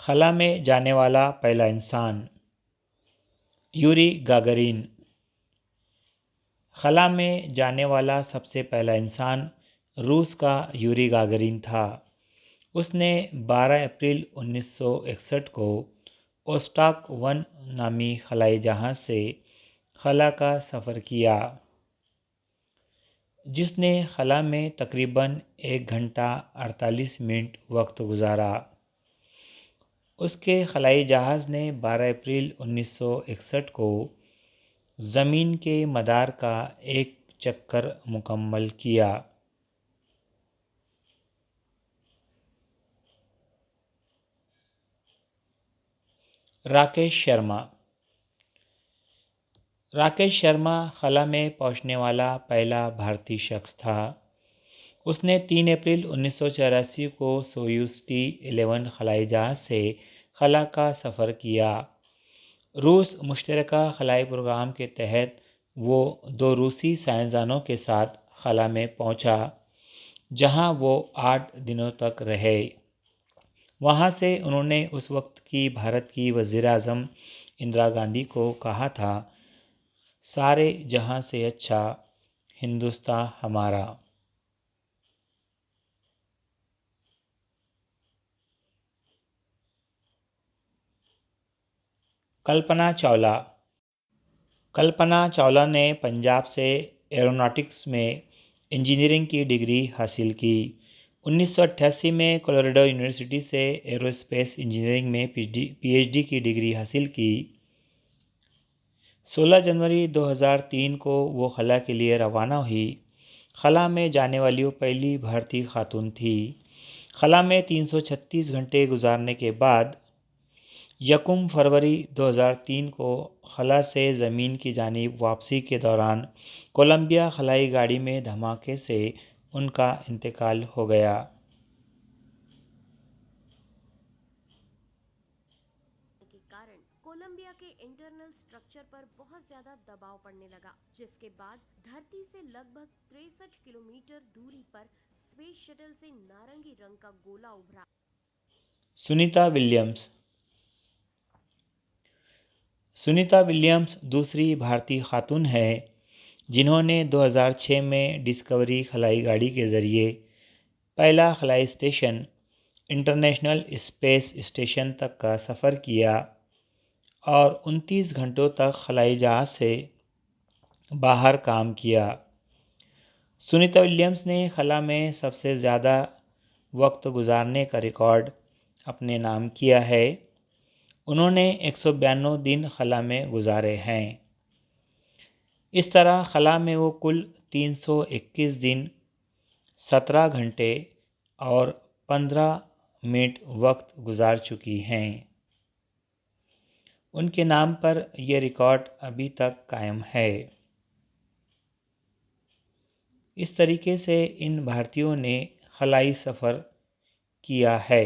खला में जाने वाला पहला इंसान यूरी गागरिन। खला में जाने वाला सबसे पहला इंसान रूस का यूरी गागरिन था। उसने 12 अप्रैल 1961 को ओस्टाक 1 नामी खलाई जहाज़ से खला का सफ़र किया, जिसने खला में तकरीबन 1 घंटा 48 मिनट वक्त गुजारा। उसके खलाई जहाज़ ने 12 अप्रैल 1961 को ज़मीन के मदार का एक चक्कर मुकम्मल किया। राकेश शर्मा। राकेश शर्मा खला में पहुंचने वाला पहला भारतीय शख्स था। उसने 3 अप्रैल 1984 को सोयूज़ T-11 खलाई जहाज़ से खला का सफ़र किया। रूस मुश्तरका खलाई प्रोग्राम के तहत वो 2 रूसी साइंसदानों के साथ खला में पहुंचा, जहां वो 8 दिनों तक रहे। वहां से उन्होंने उस वक्त की भारत की वज़ीर आज़म इंदिरा गांधी को कहा था, सारे जहां से अच्छा हिंदुस्तान हमारा। कल्पना चावला। कल्पना चावला ने पंजाब से एरोनॉटिक्स में इंजीनियरिंग की डिग्री हासिल की। 1988 में कोलोराडो यूनिवर्सिटी से एरोस्पेस इंजीनियरिंग में पीएचडी की डिग्री हासिल की। 16 जनवरी 2003 को वो खला के लिए रवाना हुई। खला में जाने वाली वो पहली भारतीय खातून थी। खला में 336 घंटे गुजारने के बाद 1 फरवरी 2003 को खला से ज़मीन की जानिब वापसी के दौरान कोलंबिया खलाई गाड़ी में धमाके से उनका इंतकाल हो गया। के कारण कोलंबिया के इंटरनल स्ट्रक्चर पर बहुत ज़्यादा दबाव पड़ने लगा, जिसके बाद धरती से लगभग 63 किलोमीटर दूरी पर स्पेस शटल से नारंगी रंग का गोला उभरा। सुनीता विलियम्स। सुनीता विलियम्स दूसरी भारतीय खातून है जिन्होंने 2006 में डिस्कवरी खलाई गाड़ी के ज़रिए पहला खलाई स्टेशन इंटरनेशनल स्पेस स्टेशन तक का सफ़र किया और 29 घंटों तक खलाई जहाज़ से बाहर काम किया। सुनीता विलियम्स ने खला में सबसे ज़्यादा वक्त गुजारने का रिकॉर्ड अपने नाम किया है। उन्होंने 192 दिन खला में गुजारे हैं। इस तरह खला में वो कुल 321 दिन, 17 घंटे और 15 मिनट वक्त गुजार चुकी हैं। उनके नाम पर यह रिकॉर्ड अभी तक कायम है। इस तरीके से इन भारतीयों ने खलाई सफ़र किया है।